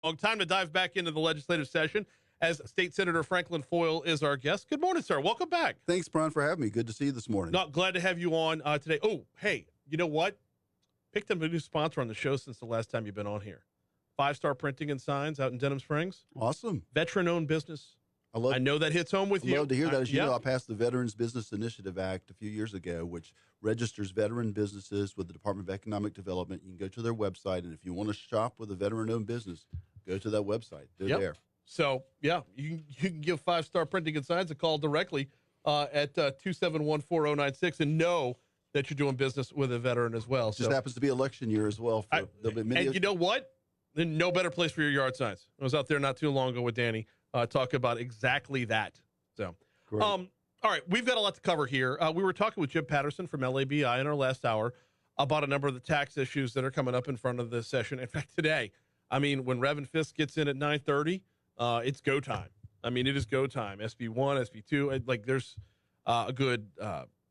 Time to dive back into the legislative session as State Senator Franklin Foyle is our guest. Good morning, sir. Welcome back. Thanks, Brian, for having me. Good to see you this morning. Not glad to have you on today. Oh, hey, you know what? Picked up a new sponsor on the show since the last time you've been on here. 5-Star Printing and Signs out in Denham Springs. Awesome. Veteran-owned business. I know that hits home with you. I love to hear that. As you know, I passed the Veterans Business Initiative Act a few years ago, which registers veteran businesses with the Department of Economic Development. You can go to their website, and if you want to shop with a veteran-owned business, go to that website. They're there. So, yeah, you can give 5-Star Printing and Signs a call directly at 271-4096 and know that you're doing business with a veteran as well. It just happens to be election year as well. And you know what? No better place for your yard signs. I was out there not too long ago with Danny talking about exactly that. So, all right, we've got a lot to cover here. We were talking with Jim Patterson from LABI in our last hour about a number of the tax issues that are coming up in front of the session. In fact, today, I mean, when Rev and Fisk gets in at 9:30, it's go time. I mean, it is go time. SB1, SB2, like there's a good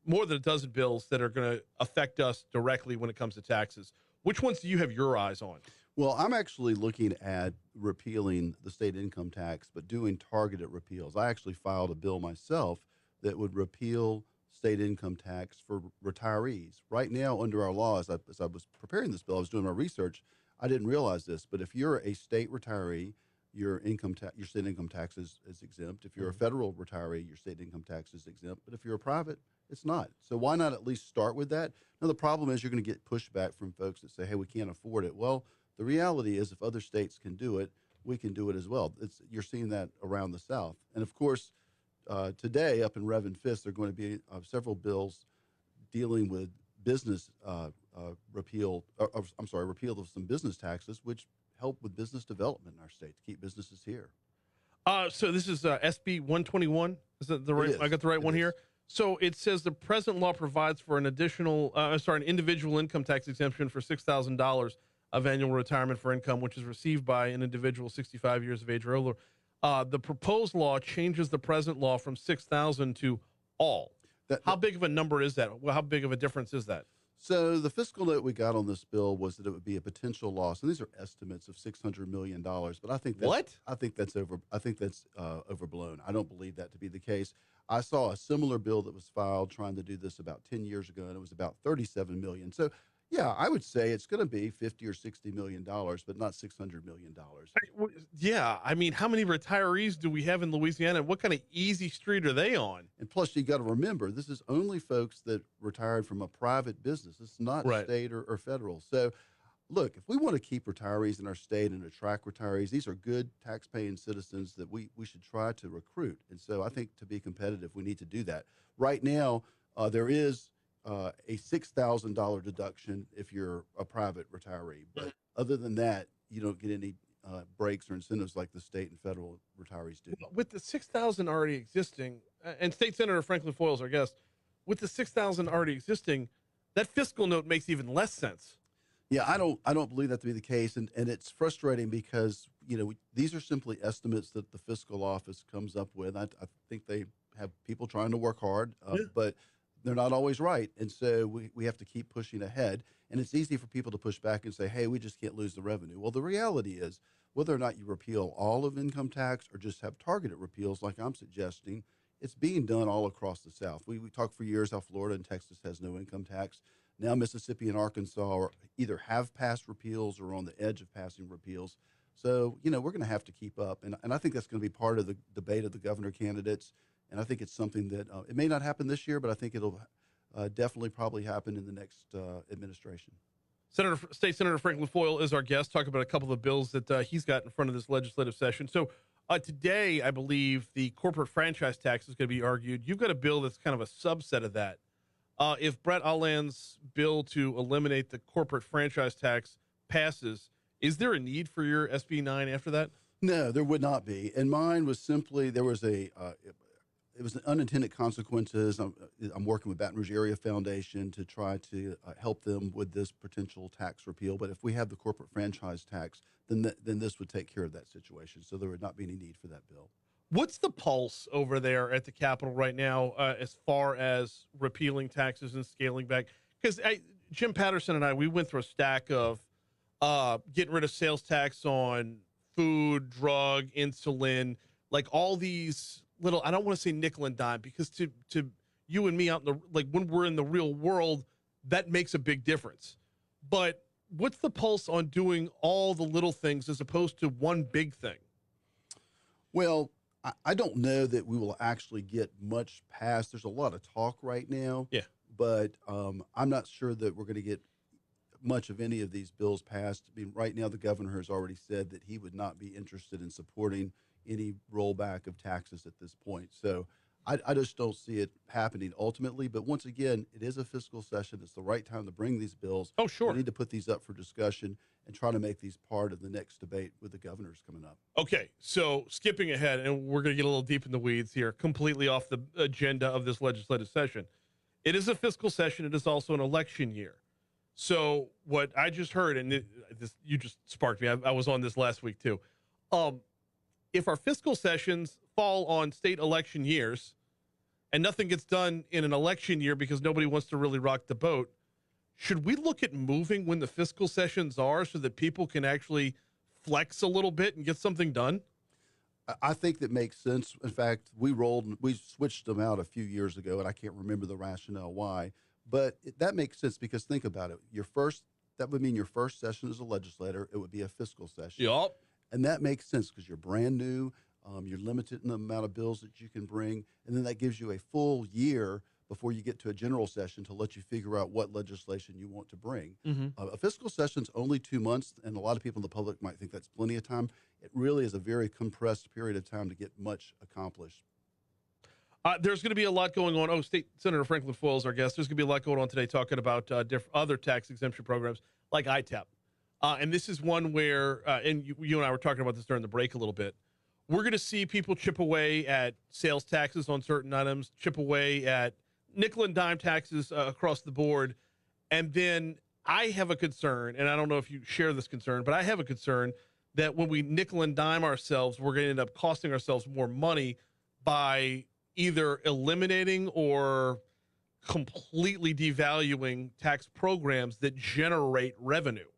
more than a dozen bills that are going to affect us directly when it comes to taxes. Which ones do you have your eyes on? Well, I'm actually looking at repealing the state income tax, but doing targeted repeals. I actually filed a bill myself that would repeal state income tax for retirees. Right now, under our law, as I was preparing this bill, I was doing my research, I didn't realize this, but if you're a state retiree, your state income tax is exempt. If you're a federal retiree, your state income tax is exempt. But if you're a private, it's not. So why not at least start with that? Now, the problem is you're going to get pushback from folks that say, hey, we can't afford it. Well, the reality is if other states can do it, we can do it as well. You're seeing that around the South. And, of course, today up in Rev and Fisk, there are going to be several bills dealing with business repeal of some business taxes, which help with business development in our state to keep businesses here. So this is SB 121. Is that the right? I got the right one here. So it says the present law provides for an individual income tax exemption for $6,000 of annual retirement for income, which is received by an individual 65 years of age or older. The proposed law changes the present law from 6,000 to all. How big of a number is that? Well, how big of a difference is that? So the fiscal note we got on this bill was that it would be a potential loss, and these are estimates of $600 million. But I think that's overblown. I don't believe that to be the case. I saw a similar bill that was filed trying to do this about 10 years ago, and it was about $37 million. So, yeah, I would say it's going to be $50 or $60 million, but not $600 million. Yeah, I mean, how many retirees do we have in Louisiana, and what kind of easy street are they on? And plus, you got to remember, this is only folks that retired from a private business. It's not state or federal. So, look, if we want to keep retirees in our state and attract retirees, these are good tax-paying citizens that we should try to recruit. And so I think to be competitive, we need to do that. Right now, there is a $6,000 deduction if you're a private retiree. But other than that, you don't get any breaks or incentives like the state and federal retirees do. With the 6,000 already existing, and State Senator Franklin Foyle is our guest, with the 6,000 already existing, that fiscal note makes even less sense. Yeah, I don't believe that to be the case, and it's frustrating because these are simply estimates that the fiscal office comes up with. I think they have people trying to work hard, but they're not always right, and so we have to keep pushing ahead. And it's easy for people to push back and say, hey, we just can't lose the revenue. Well, the reality is whether or not you repeal all of income tax or just have targeted repeals like I'm suggesting, it's being done all across the South. We talked for years how Florida and Texas has no income tax. Now Mississippi and Arkansas either have passed repeals or on the edge of passing repeals. So, we're going to have to keep up. And I think that's going to be part of the debate of the governor candidates. And I think it's something that it may not happen this year, but I think it'll definitely probably happen in the next administration. State Senator Franklin Foyle is our guest, talking about a couple of bills that he's got in front of this legislative session. So today, I believe the corporate franchise tax is going to be argued. You've got a bill that's kind of a subset of that. If Brett Haldane's bill to eliminate the corporate franchise tax passes, is there a need for your SB 9 after that? No, there would not be. And mine was simply it was an unintended consequences. I'm working with Baton Rouge Area Foundation to try to help them with this potential tax repeal. But if we have the corporate franchise tax, then this would take care of that situation. So there would not be any need for that bill. What's the pulse over there at the Capitol right now as far as repealing taxes and scaling back? Because Jim Patterson and we went through a stack of getting rid of sales tax on food, drug, insulin, like all these little, I don't want to say nickel and dime, because to you and me out in the, like when we're in the real world, that makes a big difference. But what's the pulse on doing all the little things as opposed to one big thing? Well, I don't know that we will actually get much past. There's a lot of talk right now. Yeah. But I'm not sure that we're going to get much of any of these bills passed. I mean, right now the governor has already said that he would not be interested in supporting any rollback of taxes at this point. So I just don't see it happening ultimately. But once again, it is a fiscal session. It's the right time to bring these bills. Oh, sure. We need to put these up for discussion and try to make these part of the next debate with the governors coming up. Okay, so skipping ahead, and we're going to get a little deep in the weeds here, completely off the agenda of this legislative session. It is a fiscal session. It is also an election year. So what I just heard, and you just sparked me. I was on this last week too. If our fiscal sessions fall on state election years and nothing gets done in an election year because nobody wants to really rock the boat, should we look at moving when the fiscal sessions are so that people can actually flex a little bit and get something done? I think that makes sense. In fact, we switched them out a few years ago, and I can't remember the rationale why, but that makes sense because think about it. That would mean your first session as a legislator, it would be a fiscal session. Yup. And that makes sense because you're brand new, you're limited in the amount of bills that you can bring, and then that gives you a full year before you get to a general session to let you figure out what legislation you want to bring. A fiscal session's only 2 months, and a lot of people in the public might think that's plenty of time. It really is a very compressed period of time to get much accomplished. There's going to be a lot going on. State Senator Franklin Foyle is our guest. There's going to be a lot going on today talking about other tax exemption programs like ITEP. And this is one where, and you and I were talking about this during the break a little bit, we're going to see people chip away at sales taxes on certain items, chip away at nickel and dime taxes across the board. And then I have a concern, and I don't know if you share this concern, but I have a concern that when we nickel and dime ourselves, we're going to end up costing ourselves more money by either eliminating or completely devaluing tax programs that generate revenue.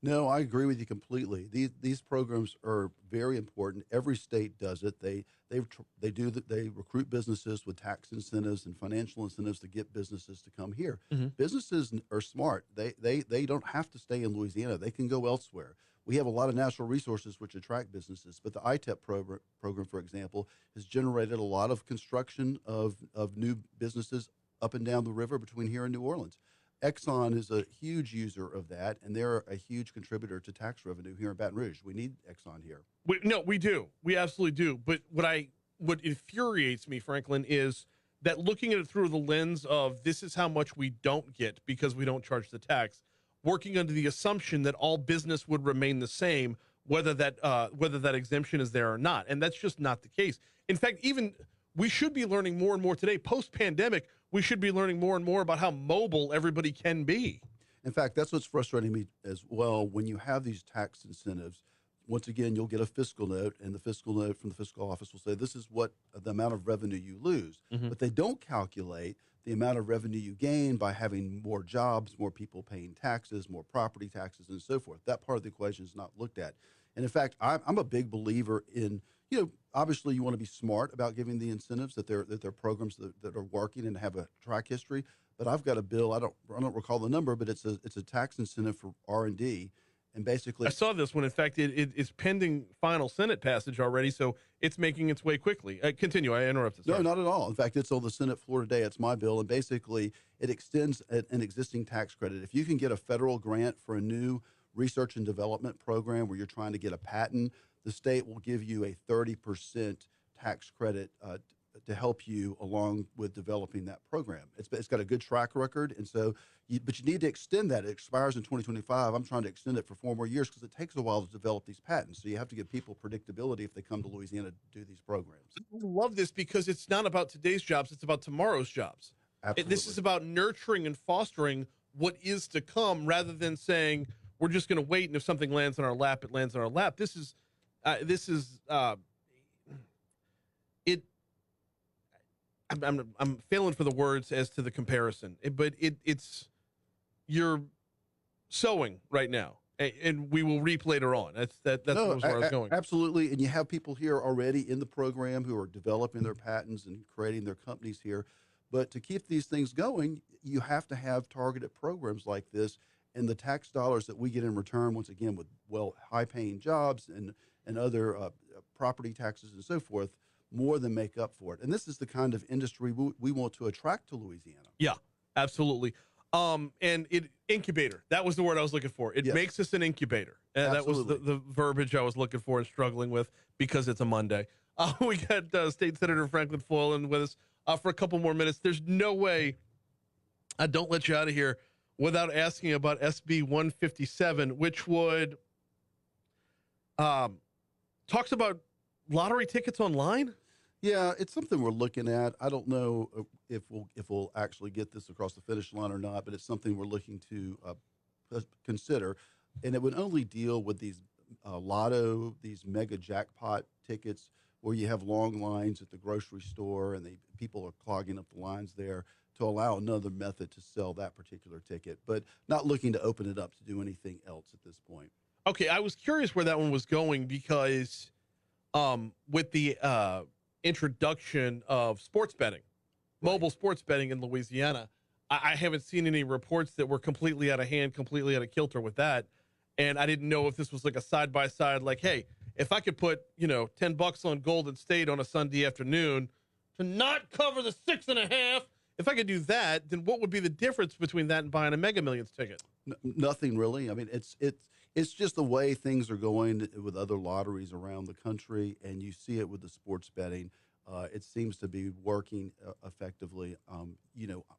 No, I agree with you completely. These programs are very important. Every state does it. They recruit businesses with tax incentives and financial incentives to get businesses to come here. Businesses are smart. They don't have to stay in Louisiana. They can go elsewhere. We have a lot of natural resources which attract businesses, but the ITEP program, for example, has generated a lot of construction of new businesses up and down the river between here and New Orleans. Exxon is a huge user of that, and they're a huge contributor to tax revenue here in Baton Rouge. We need Exxon here. We do. We absolutely do. But what infuriates me, Franklin, is that looking at it through the lens of this is how much we don't get because we don't charge the tax, working under the assumption that all business would remain the same, whether that exemption is there or not. And that's just not the case. In fact, even we should be learning more and more today, post-pandemic, we should be learning more and more about how mobile everybody can be. In fact, that's what's frustrating me as well. When you have these tax incentives, once again, you'll get a fiscal note, and the fiscal note from the fiscal office will say this is what the amount of revenue you lose. But they don't calculate the amount of revenue you gain by having more jobs, more people paying taxes, more property taxes, and so forth. That part of the equation is not looked at. And in fact, I'm a big believer in, obviously you want to be smart about giving the incentives that they're programs that are working and have a track history. But I've got a bill, I don't recall the number, but it's a tax incentive for R&D. And basically, I saw this one. In fact, it is pending final Senate passage already, so it's making its way quickly. Continue. I interrupted. Sorry. No, not at all. In fact, it's on the Senate floor today. It's my bill, and basically it extends an existing tax credit. If you can get a federal grant for a new research and development program where you're trying to get a patent, the state will give you a 30% tax credit to help you along with developing that program. It's got a good track record, and so, but you need to extend that. It expires in 2025. I'm trying to extend it for 4 more years because it takes a while to develop these patents. So you have to give people predictability if they come to Louisiana to do these programs. I love this because it's not about today's jobs; it's about tomorrow's jobs. Absolutely. This is about nurturing and fostering what is to come, rather than saying we're just going to wait, and if something lands on our lap, it lands on our lap. This is it. I'm failing for the words as to the comparison, but it's you're sowing right now, and we will reap later on. That's No, where I was going. absolutely. And you have people here already in the program who are developing their patents and creating their companies here. But to keep these things going, you have to have targeted programs like this. And the tax dollars that we get in return, once again, with high-paying jobs and other property taxes and so forth, more than make up for it. And this is the kind of industry we want to attract to Louisiana. Yeah, absolutely. And incubator. That was the word I was looking for. It Yes. makes us an incubator. And that was Absolutely. the verbiage I was looking for and struggling with because it's a Monday. We got State Senator Franklin Foyle in with us for a couple more minutes. There's no way I don't let you out of here without asking about SB 157, which would talks about lottery tickets online. Yeah, it's something we're looking at. I don't know if we'll actually get this across the finish line or not, but it's something we're looking to consider. And it would only deal with these lotto, these mega jackpot tickets where you have long lines at the grocery store and people are clogging up the lines there, to allow another method to sell that particular ticket, but not looking to open it up to do anything else at this point. Okay, I was curious where that one was going because with the introduction of sports betting, mobile sports betting in Louisiana, I haven't seen any reports that were completely out of hand, completely out of kilter with that. And I didn't know if this was like a side-by-side, like, hey, if I could put, $10 on Golden State on a Sunday afternoon to not cover the 6.5, if I could do that, then what would be the difference between that and buying a Mega Millions ticket? Nothing really. I mean, it's just the way things are going with other lotteries around the country, and you see it with the sports betting. It seems to be working effectively.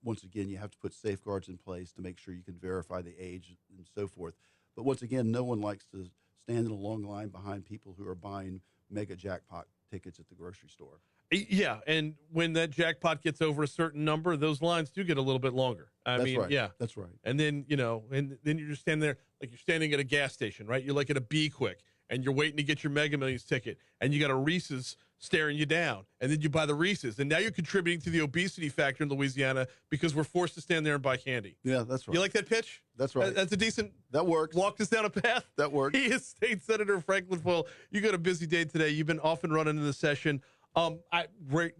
Once again, you have to put safeguards in place to make sure you can verify the age and so forth. But once again, no one likes to stand in a long line behind people who are buying mega jackpot tickets at the grocery store. Yeah, and when that jackpot gets over a certain number, those lines do get a little bit longer. That's right. Yeah. That's right. And then, and then you're just standing there, like you're standing at a gas station, right? You're like at a Be Quick, and you're waiting to get your Mega Millions ticket, and you got a Reese's staring you down, and then you buy the Reese's, and now you're contributing to the obesity factor in Louisiana because we're forced to stand there and buy candy. Yeah, that's right. You like that pitch? That's right. That's a decent. That works. Walk us down a path. That works. He is State Senator Franklin Foyle. You got a busy day today. You've been off and running in the session. I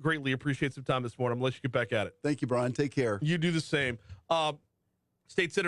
greatly appreciate some time this morning. I'm going to let you get back at it. Thank you, Brian. Take care. You do the same. State Senator